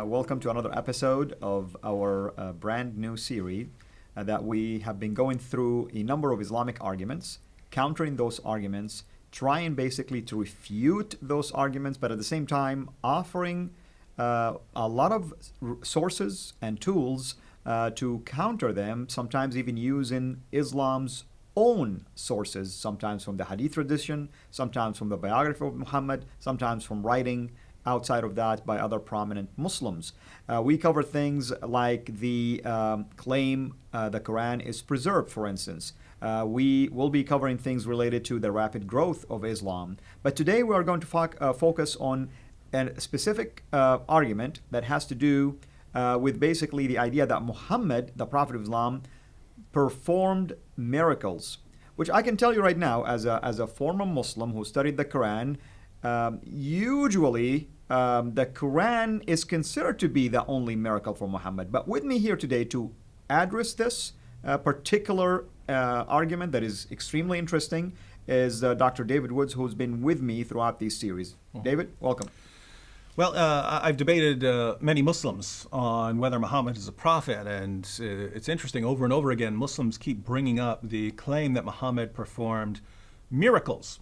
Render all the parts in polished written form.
Welcome to another episode of our brand new series that we have been going through a number of Islamic arguments, countering those arguments, trying basically to refute those arguments, but at the same time offering a lot of sources and tools to counter them, sometimes even using Islam's own sources, sometimes from the Hadith tradition, sometimes from the biography of Muhammad, sometimes from writing outside of that by other prominent Muslims. We cover things like the claim the Quran is preserved, for instance. We will be covering things related to the rapid growth of Islam. But today we are going to focus on a specific argument that has to do with basically the idea that Muhammad, the Prophet of Islam, performed miracles, which I can tell you right now as a former Muslim who studied the Quran, usually the Quran is considered to be the only miracle for Muhammad. But with me here today to address this particular argument that is extremely interesting is Dr. David Woods, who's been with me throughout these series. David, welcome. Well, I've debated many Muslims on whether Muhammad is a prophet, and it's interesting, over and over again, Muslims keep bringing up the claim that Muhammad performed miracles.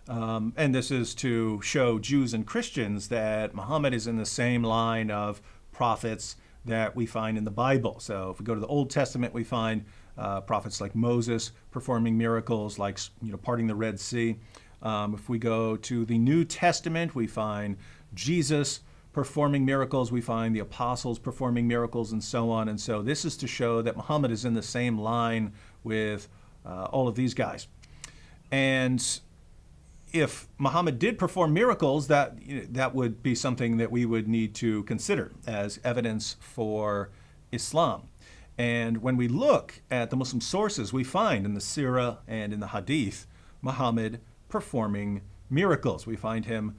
And this is to show Jews and Christians that Muhammad is in the same line of prophets that we find in the Bible. So if we go to the Old Testament, we find prophets like Moses performing miracles, like parting the Red Sea. If we go to the New Testament, we find Jesus performing miracles, we find the apostles performing miracles, and so on. And so this is to show that Muhammad is in the same line with all of these guys. And if Muhammad did perform miracles, that would be something that we would need to consider as evidence for Islam. And when we look at the Muslim sources, we find in the Sirah and in the Hadith, Muhammad performing miracles. We find him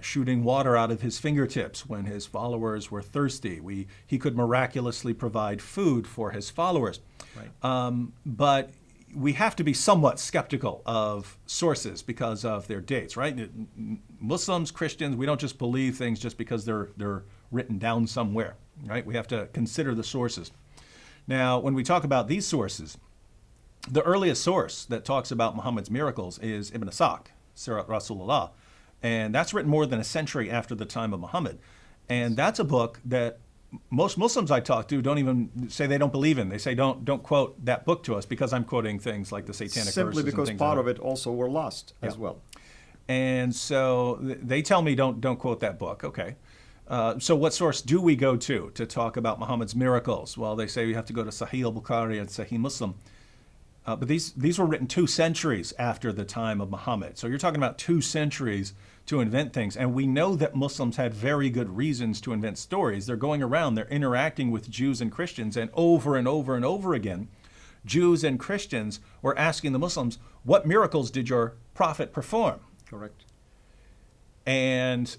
shooting water out of his fingertips when his followers were thirsty. He could miraculously provide food for his followers. Right. But we have to be somewhat skeptical of sources because of their dates, right? Muslims, Christians, we don't just believe things just because they're written down somewhere, right? We have to consider the sources. Now, when we talk about these sources, the earliest source that talks about Muhammad's miracles is Ibn Ishaq, Sirat Rasulullah, and that's written more than a century after the time of Muhammad. And that's a book that most Muslims I talk to don't even say they don't believe in. They say don't quote that book to us because I'm quoting things like the satanic simply verses because and things part like of it also were lost as well. And so they tell me don't quote that book. Okay. So what source do we go to talk about Muhammad's miracles? Well, they say we have to go to Sahih al-Bukhari and Sahih Muslim. But these were written 2 centuries after the time of Muhammad. So you're talking about 2 centuries to invent things. And we know that Muslims had very good reasons to invent stories. They're going around, they're interacting with Jews and Christians, and over and over and over again, Jews and Christians were asking the Muslims, what miracles did your prophet perform? Correct. And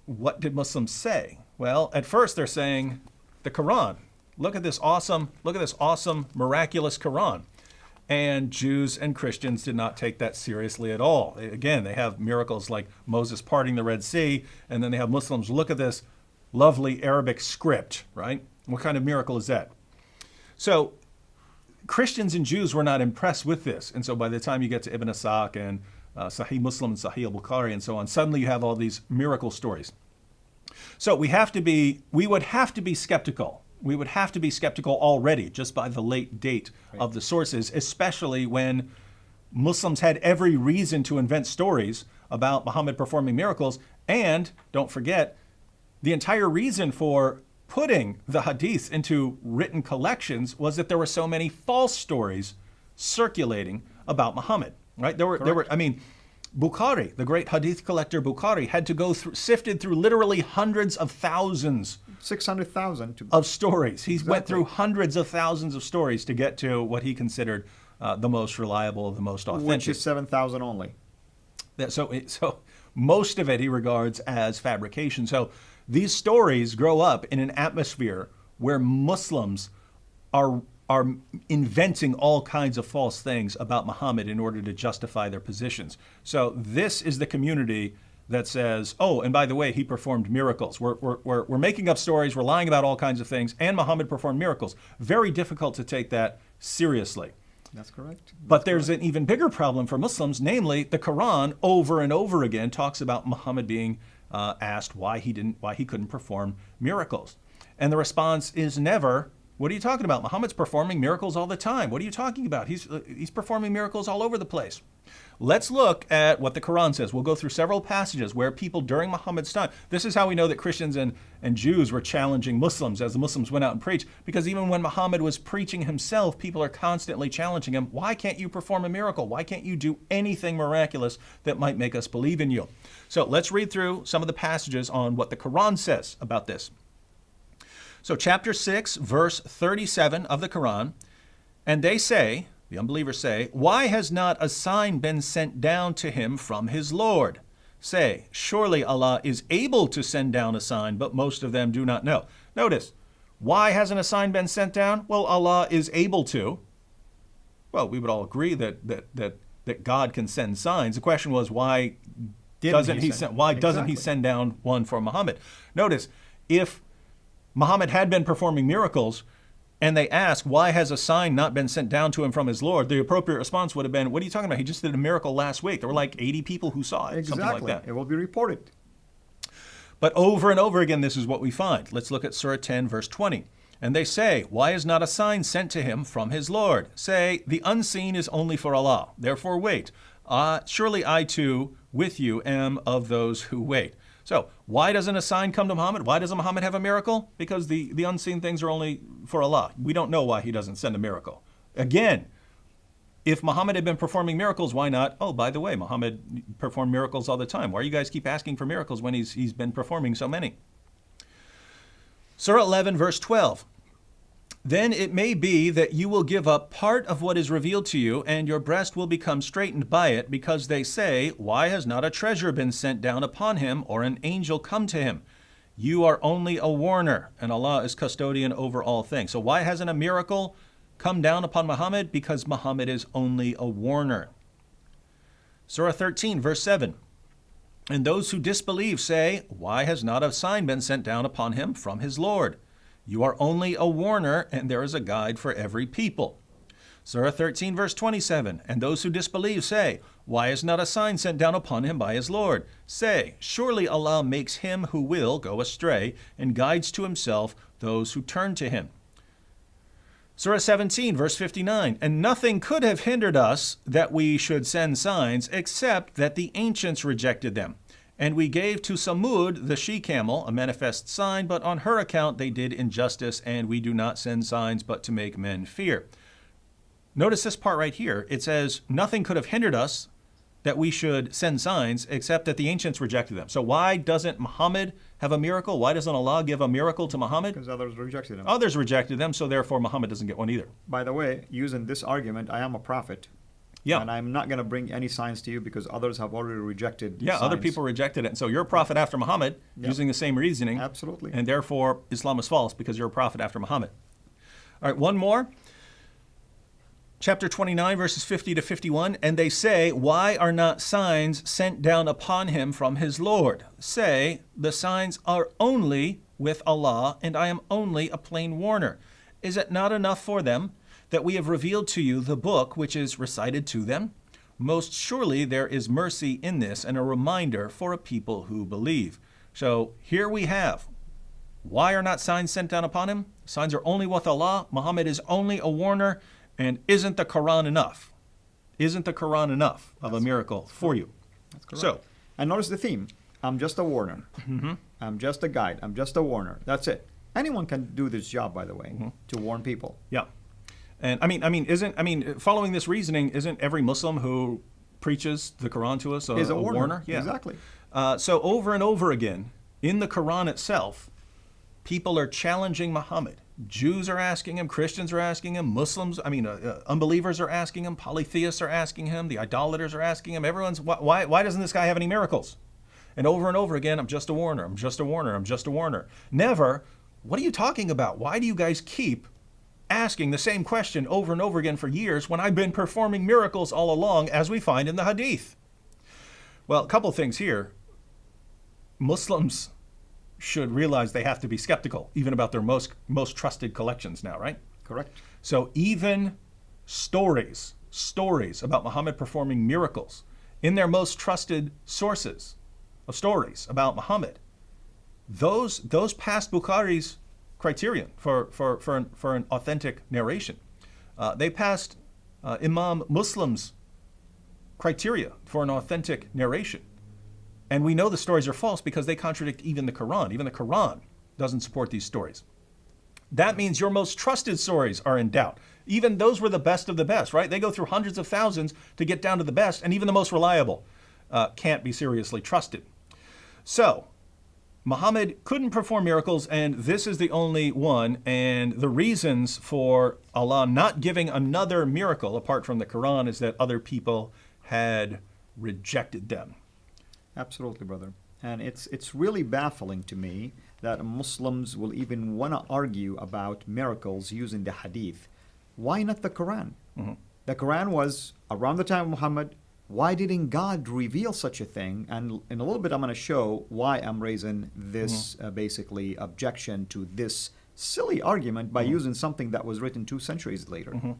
what did Muslims say? Well, at first they're saying the Quran. Look at this awesome, miraculous Quran. And Jews and Christians did not take that seriously at all. Again, they have miracles like Moses parting the Red Sea, and then they have Muslims look at this lovely Arabic script, right? What kind of miracle is that? So Christians and Jews were not impressed with this. And so by the time you get to Ibn Ishaq and Sahih Muslim and Sahih al-Bukhari and so on, suddenly you have all these miracle stories. So we would have to be skeptical. We would have to be skeptical already just by the late date of the sources, especially when Muslims had every reason to invent stories about Muhammad performing miracles. And don't forget, the entire reason for putting the hadith into written collections was that there were so many false stories circulating about Muhammad, right? There were, Bukhari, the great hadith collector Bukhari, had to go sifted through literally hundreds of thousands 600,000 of stories. He went through hundreds of thousands of stories to get to what he considered the most reliable, the most authentic. Which is 7,000 only. So most of it he regards as fabrication. So these stories grow up in an atmosphere where Muslims are inventing all kinds of false things about Muhammad in order to justify their positions. So this is the community that says, oh, and by the way, he performed miracles. We're making up stories, we're lying about all kinds of things, and Muhammad performed miracles. Very difficult to take that seriously. That's correct. But there's an even bigger problem for Muslims, namely the Quran over and over again talks about Muhammad being asked why he couldn't perform miracles. And the response is never, what are you talking about? Muhammad's performing miracles all the time. What are you talking about? He's performing miracles all over the place. Let's look at what the Quran says. We'll go through several passages where people during Muhammad's time, this is how we know that Christians and Jews were challenging Muslims as the Muslims went out and preached, because even when Muhammad was preaching himself, people are constantly challenging him. Why can't you perform a miracle? Why can't you do anything miraculous that might make us believe in you? So let's read through some of the passages on what the Quran says about this. So chapter 6, verse 37 of the Quran, and they say, the unbelievers say, why has not a sign been sent down to him from his Lord? Say, surely Allah is able to send down a sign, but most of them do not know. Notice, why hasn't a sign been sent down? Well, Allah is able to. Well, we would all agree that God can send signs. The question was, why doesn't he send down one for Muhammad? Notice, if Muhammad had been performing miracles, and they ask, why has a sign not been sent down to him from his Lord? The appropriate response would have been, what are you talking about? He just did a miracle last week. There were like 80 people who saw it, Exactly. something like that. It will be reported. But over and over again, this is what we find. Let's look at Surah 10, verse 20. And they say, why is not a sign sent to him from his Lord? Say, the unseen is only for Allah. Therefore wait. Surely I too, with you, am of those who wait. So why doesn't a sign come to Muhammad? Why doesn't Muhammad have a miracle? Because the unseen things are only for Allah. We don't know why he doesn't send a miracle. Again, if Muhammad had been performing miracles, why not? Oh, by the way, Muhammad performed miracles all the time. Why do you guys keep asking for miracles when he's been performing so many? Surah 11, verse 12. Then it may be that you will give up part of what is revealed to you, and your breast will become straitened by it, because they say, why has not a treasure been sent down upon him, or an angel come to him? You are only a warner, and Allah is custodian over all things. So why hasn't a miracle come down upon Muhammad? Because Muhammad is only a warner. Surah 13, verse 7. And those who disbelieve say, why has not a sign been sent down upon him from his Lord? You are only a warner, and there is a guide for every people. Surah 13, verse 27. And those who disbelieve say, why is not a sign sent down upon him by his Lord? Say, surely Allah makes him who will go astray, and guides to himself those who turn to him. Surah 17, verse 59. And nothing could have hindered us that we should send signs, except that the ancients rejected them. And we gave to Samud, the she-camel, a manifest sign, but on her account they did injustice, and we do not send signs but to make men fear. Notice this part right here. It says, nothing could have hindered us that we should send signs, except that the ancients rejected them. So why doesn't Muhammad have a miracle? Why doesn't Allah give a miracle to Muhammad? Because others rejected him. Others rejected them, so therefore Muhammad doesn't get one either. By the way, using this argument, I am a prophet. Yeah. And I'm not going to bring any signs to you because others have already rejected signs. Other people rejected it. And so you're a prophet after Muhammad, using the same reasoning. Absolutely. And therefore Islam is false because you're a prophet after Muhammad. All right, one more. Chapter 29, verses 50 to 51. And they say, why are not signs sent down upon him from his Lord? Say, the signs are only with Allah, and I am only a plain warner. Is it not enough for them that we have revealed to you the book which is recited to them? Most surely there is mercy in this, and a reminder for a people who believe. So here we have, why are not signs sent down upon him? Signs are only with Allah. Muhammad is only a warner. And isn't the Quran enough? Isn't the Quran enough of a miracle for you? That's correct. So, and notice the theme. I'm just a warner. Mm-hmm. I'm just a guide. I'm just a warner. That's it. Anyone can do this job, by the way, to warn people. Yeah. And following this reasoning, isn't every Muslim who preaches the Quran to us is a warner? Yeah. Exactly. So over and over again, in the Quran itself, people are challenging Muhammad. Jews are asking him, Christians are asking him, unbelievers are asking him, polytheists are asking him, the idolaters are asking him. Everyone's, why doesn't this guy have any miracles? And over again, I'm just a warner, I'm just a warner, I'm just a warner. Never, what are you talking about? Why do you guys keep asking the same question over and over again for years when I've been performing miracles all along, as we find in the Hadith? Well, a couple things here. Muslims should realize they have to be skeptical, even about their most trusted collections now, right? Correct. So even stories about Muhammad performing miracles in their most trusted sources of stories about Muhammad, those pass Bukhari's criterion for an authentic narration. They passed Imam Muslim's criteria for an authentic narration. And we know the stories are false because they contradict even the Quran. Even the Quran doesn't support these stories. That means your most trusted stories are in doubt. Even those were the best of the best, right? They go through hundreds of thousands to get down to the best, and even the most reliable can't be seriously trusted. So, Muhammad couldn't perform miracles, and this is the only one. And the reasons for Allah not giving another miracle apart from the Quran is that other people had rejected them. Absolutely, brother. And it's really baffling to me that Muslims will even want to argue about miracles using the hadith. Why not the Quran? Mm-hmm. The Quran was around the time of Muhammad. Why didn't God reveal such a thing? And in a little bit, I'm going to show why I'm raising this basically objection to this silly argument by using something that was written 2 centuries later. Mm-hmm.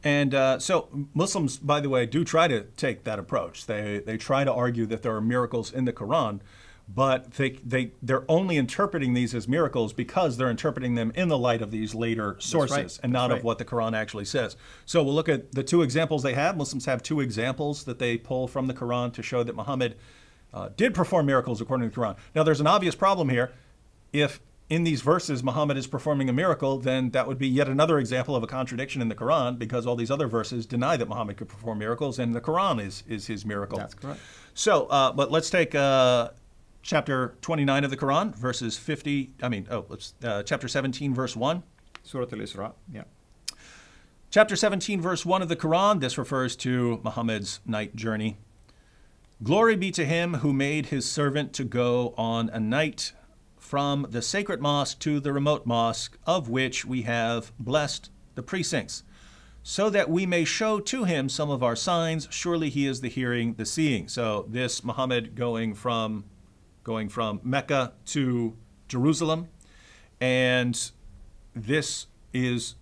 And so Muslims, by the way, do try to take that approach. They try to argue that there are miracles in the Quran, but they're only interpreting these as miracles because they're interpreting them in the light of these later sources and not of what the Quran actually says. So we'll look at the 2 examples they have. Muslims have 2 examples that they pull from the Quran to show that Muhammad did perform miracles according to the Quran. Now there's an obvious problem here. If in these verses Muhammad is performing a miracle, then that would be yet another example of a contradiction in the Quran, because all these other verses deny that Muhammad could perform miracles, and the Quran is his miracle. That's correct. So, but let's take chapter 29 of the Quran, verses 50. Chapter 17, verse 1. Surah Al-Isra. Yeah. Chapter 17, verse 1 of the Quran. This refers to Muhammad's night journey. Glory be to him who made his servant to go on a night from the sacred mosque to the remote mosque, of which we have blessed the precincts, so that we may show to him some of our signs. Surely he is the hearing, the seeing. So this Muhammad going from Mecca to Jerusalem, and this is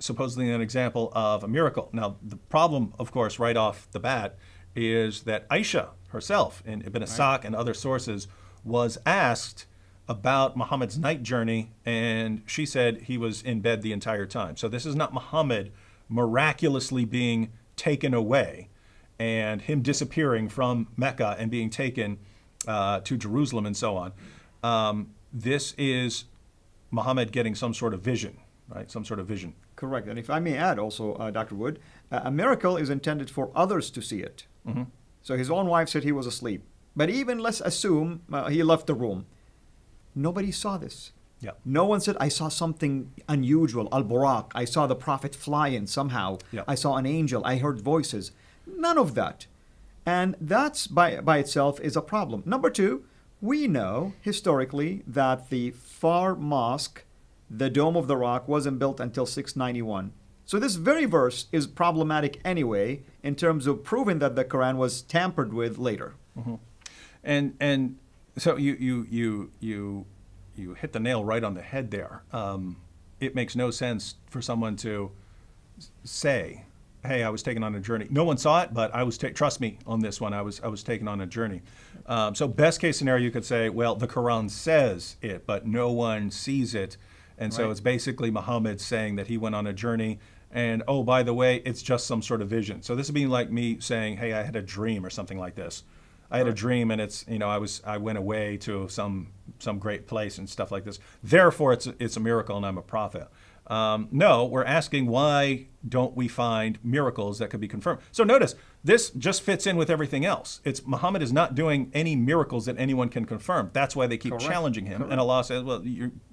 supposedly an example of a miracle. Now, the problem, of course, right off the bat, is that Aisha herself, in Ibn Ishaq and other sources, was asked about Muhammad's night journey, and she said he was in bed the entire time. So this is not Muhammad miraculously being taken away and him disappearing from Mecca and being taken to Jerusalem and so on. This is Muhammad getting some sort of vision, right? Some sort of vision. Correct. And if I may add also, Dr. Wood, a miracle is intended for others to see it. Mm-hmm. So his own wife said he was asleep. But even let's assume he left the room. Nobody saw this. Yeah. No one said, I saw something unusual, al-Buraq. I saw the Prophet fly in somehow. Yeah. I saw an angel. I heard voices. None of that. And that's by itself is a problem. Number 2, we know historically that the Far Mosque, the Dome of the Rock, wasn't built until 691. So this very verse is problematic anyway in terms of proving that the Quran was tampered with later. Mm-hmm. And so you hit the nail right on the head there. It makes no sense for someone to say, "Hey, I was taken on a journey." No one saw it, but I was. Trust me on this one. I was taken on a journey. So best case scenario, you could say, "Well, the Quran says it, but no one sees it," and so it's basically Muhammad saying that he went on a journey. And oh, by the way, it's just some sort of vision. So this would be like me saying, "Hey, I had a dream," or something like this. I had a dream, and it's I went away to some great place and stuff like this. Therefore, it's a miracle, and I'm a prophet. No, we're asking, why don't we find miracles that could be confirmed? So notice, this just fits in with everything else. It's Muhammad is not doing any miracles that anyone can confirm. That's why they keep challenging him. And Allah says, well,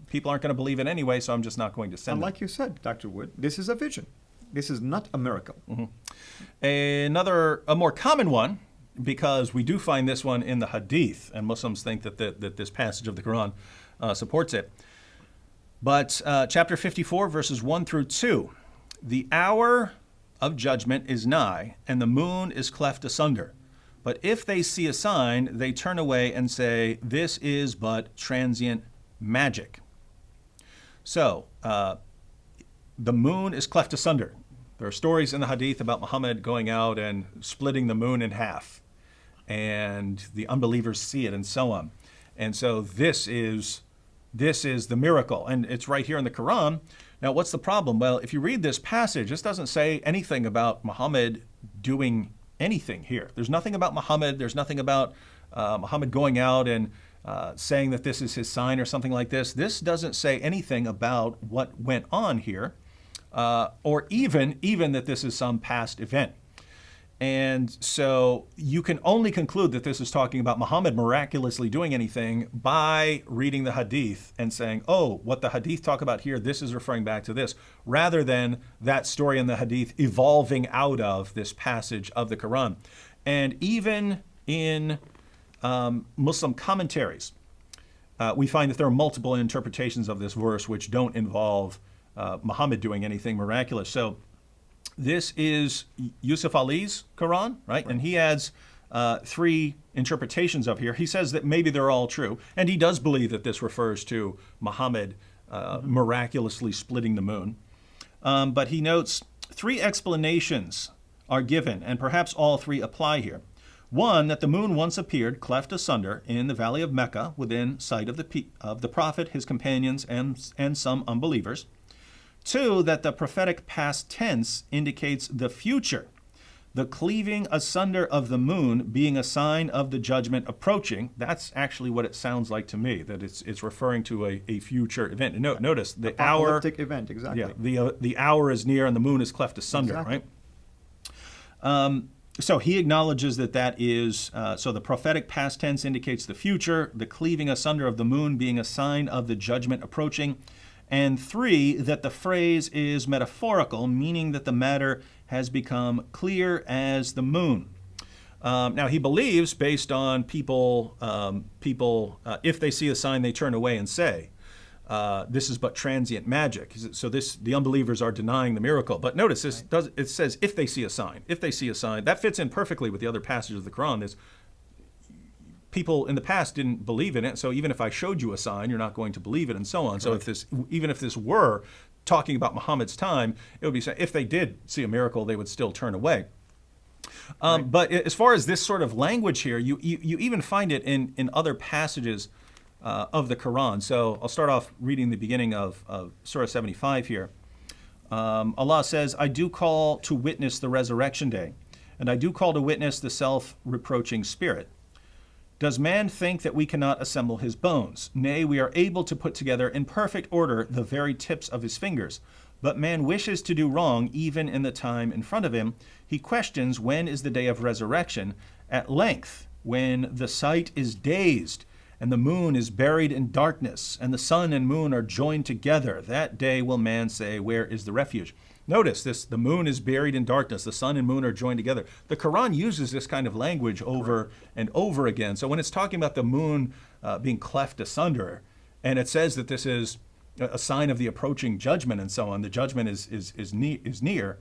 people aren't going to believe it anyway, so I'm just not going to send them. And like you said, Dr. Wood, this is a vision. This is not a miracle. Mm-hmm. A more common one, because we do find this one in the Hadith, and Muslims think that this passage of the Quran supports it. But chapter 54, verses 1 through 2, the hour of judgment is nigh, and the moon is cleft asunder. But if they see a sign, they turn away and say, this is but transient magic. So, the moon is cleft asunder. There are stories in the Hadith about Muhammad going out and splitting the moon in half, and the unbelievers see it and so on. And so this is the miracle, and it's right here in the Quran. Now, what's the problem? Well, if you read this passage, this doesn't say anything about Muhammad doing anything here. There's nothing about Muhammad. There's nothing about Muhammad going out and saying that this is his sign or something like this. This doesn't say anything about what went on here, or even that this is some past event. And so you can only conclude that this is talking about Muhammad miraculously doing anything by reading the Hadith and saying, oh, what the Hadith talk about here, this is referring back to this, rather than that story in the Hadith evolving out of this passage of the Quran. And even in Muslim commentaries, we find that there are multiple interpretations of this verse which don't involve Muhammad doing anything miraculous. So this is Yusuf Ali's Quran, right? And he adds 3 interpretations of here. He says that maybe they're all true, and he does believe that this refers to Muhammad miraculously splitting the moon. But he notes 3 explanations are given, and perhaps all 3 apply here. One, that the moon once appeared cleft asunder in the valley of Mecca within sight of the Prophet, his companions, and some unbelievers. 2, that the prophetic past tense indicates the future, the cleaving asunder of the moon being a sign of the judgment approaching. That's actually what it sounds like to me, that it's referring to a future event. Notice the hour. Apocalyptic event, exactly. Yeah, the hour is near and the moon is cleft asunder, exactly. Right? So he acknowledges that is, so the prophetic past tense indicates the future, the cleaving asunder of the moon being a sign of the judgment approaching. And 3, that the phrase is metaphorical, meaning that the matter has become clear as the moon. Now, he believes, based on people, if they see a sign, they turn away and say, this is but transient magic. So the unbelievers are denying the miracle. But notice, it says, if they see a sign. If they see a sign. That fits in perfectly with the other passages of the Quran. People in the past didn't believe in it, so even if I showed you a sign, you're not going to believe it, and so on. So even if this were talking about Muhammad's time, it would be saying if they did see a miracle, they would still turn away. But as far as this sort of language here, you even find it in other passages of the Quran. So I'll start off reading the beginning of Surah 75 here. Allah says, I do call to witness the resurrection day, and I do call to witness the self-reproaching spirit. Does man think that we cannot assemble his bones? Nay, we are able to put together in perfect order the very tips of his fingers. But man wishes to do wrong even in the time in front of him. He questions when is the day of resurrection. At length, when the sight is dazed, and the moon is buried in darkness, and the sun and moon are joined together, that day will man say, where is the refuge? Notice this, the moon is buried in darkness, the sun and moon are joined together. The Quran uses this kind of language over and over again. So when it's talking about the moon being cleft asunder, and it says that this is a sign of the approaching judgment and so on, the judgment is near,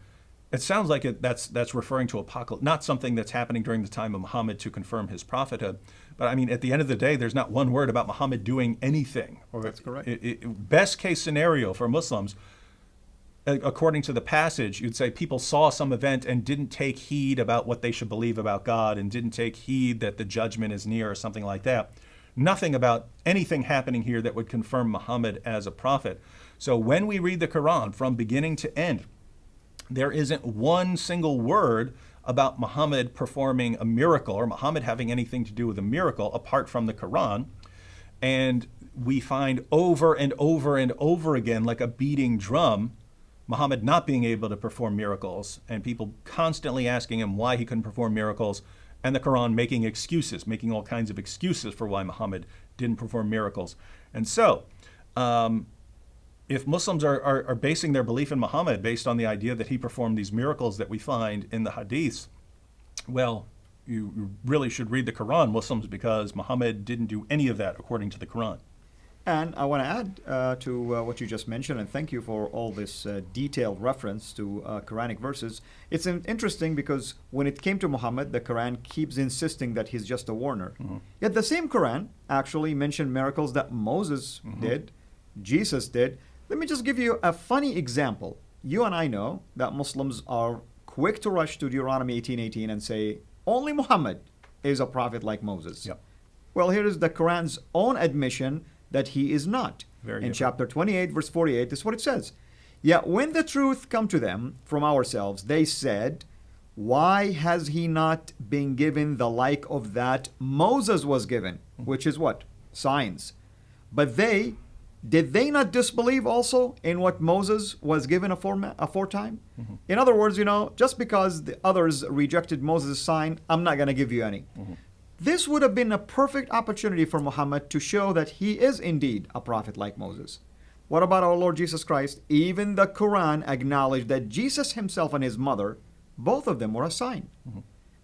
it sounds like that's referring to apocalypse, not something that's happening during the time of Muhammad to confirm his prophethood. But I mean, at the end of the day, there's not one word about Muhammad doing anything. That's correct. Best case scenario for Muslims, according to the passage, you'd say people saw some event and didn't take heed about what they should believe about God and didn't take heed that the judgment is near or something like that. Nothing about anything happening here that would confirm Muhammad as a prophet. So when we read the Quran from beginning to end, there isn't one single word about Muhammad performing a miracle or Muhammad having anything to do with a miracle apart from the Quran. And we find over and over and over again, like a beating drum, Muhammad not being able to perform miracles and people constantly asking him why he couldn't perform miracles, and the Quran making excuses, making all kinds of excuses for why Muhammad didn't perform miracles. And so, if Muslims are basing their belief in Muhammad based on the idea that he performed these miracles that we find in the Hadiths, well, you really should read the Quran, Muslims, because Muhammad didn't do any of that according to the Quran. And I want to add to what you just mentioned, and thank you for all this detailed reference to Quranic verses. It's interesting because when it came to Muhammad, the Quran keeps insisting that he's just a warner. Yet the same Quran actually mentioned miracles that Moses did, Jesus did. Let me just give you a funny example. You and I know that Muslims are quick to rush to Deuteronomy 18:18 and say, only Muhammad is a prophet like Moses. Yep. Well, here is the Quran's own admission that he is not. Very In different. chapter 28, verse 48, this is what it says. Yet when the truth come to them from ourselves, they said, why has he not been given the like of that Moses was given? Which is what? Signs. But did they not disbelieve also in what Moses was given aforetime? In other words, just because the others rejected Moses' sign, I'm not going to give you any. This would have been a perfect opportunity for Muhammad to show that he is indeed a prophet like Moses. What about our Lord Jesus Christ? Even the Quran acknowledged that Jesus himself and his mother, both of them were a sign.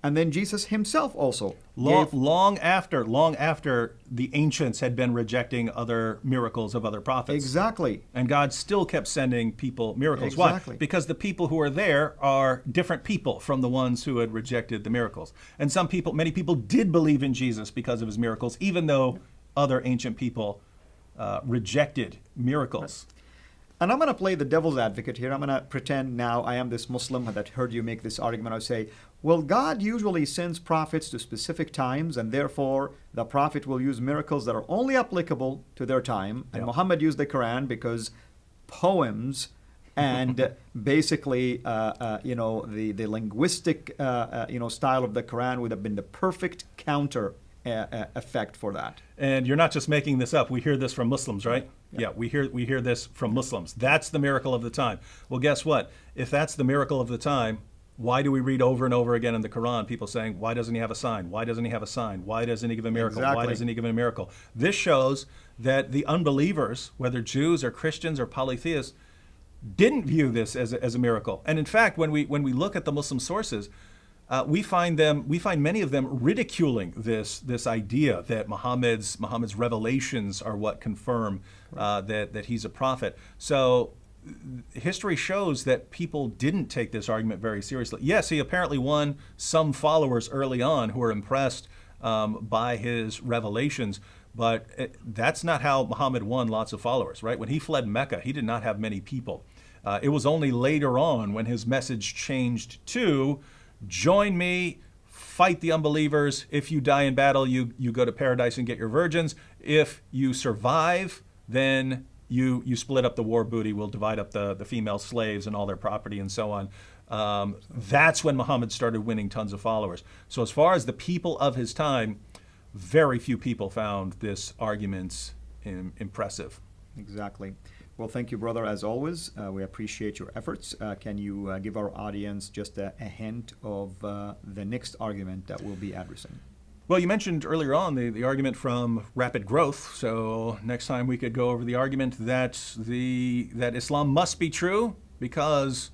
And then Jesus himself also gave Long after the ancients had been rejecting other miracles of other prophets. Exactly. And God still kept sending people miracles. Exactly. Why? Because the people who are there are different people from the ones who had rejected the miracles. And many people did believe in Jesus because of his miracles, even though other ancient people rejected miracles. And I'm going to play the devil's advocate here. I'm going to pretend now I am this Muslim that heard you make this argument. I say, well, God usually sends prophets to specific times, and therefore the prophet will use miracles that are only applicable to their time. And Yep. Muhammad used the Quran because poems and basically, the linguistic, style of the Quran would have been the perfect counter effect for that. And you're not just making this up. We hear this from Muslims, right? Yeah, we hear this from Muslims. That's the miracle of the time. Well, guess what? If that's the miracle of the time, why do we read over and over again in the Quran people saying, why doesn't he have a sign? Why doesn't he have a sign? Why doesn't he give a miracle? Why Exactly. doesn't he give a miracle? This shows that the unbelievers, whether Jews or Christians or polytheists, didn't view this as a miracle. And in fact, when we look at the Muslim sources, we find many of them ridiculing this idea that Muhammad's revelations are what confirm that he's a prophet. So history shows that people didn't take this argument very seriously. Yes, he apparently won some followers early on who were impressed by his revelations, but that's not how Muhammad won lots of followers, right? When he fled Mecca, he did not have many people. It was only later on when his message changed to, join me, fight the unbelievers. If you die in battle, you go to paradise and get your virgins. If you survive, then you split up the war booty. We'll divide up the female slaves and all their property and so on. That's when Muhammad started winning tons of followers. So as far as the people of his time, very few people found this argument impressive. Exactly. Well, thank you, brother, as always. We appreciate your efforts. Can you give our audience just a hint of the next argument that we'll be addressing? Well, you mentioned earlier on the argument from Rapid Growth. So next time we could go over the argument that Islam must be true because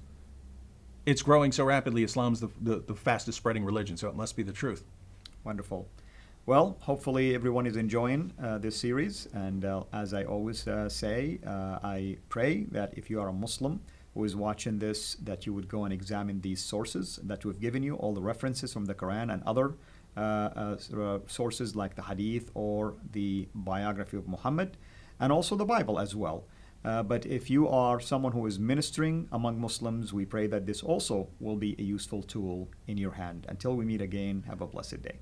it's growing so rapidly. Islam's the fastest spreading religion, so it must be the truth. Wonderful. Well, hopefully everyone is enjoying this series. And as I always say, I pray that if you are a Muslim who is watching this, that you would go and examine these sources that we've given you, all the references from the Quran and other sources like the Hadith or the biography of Muhammad, and also the Bible as well. But if you are someone who is ministering among Muslims, we pray that this also will be a useful tool in your hand. Until we meet again, have a blessed day.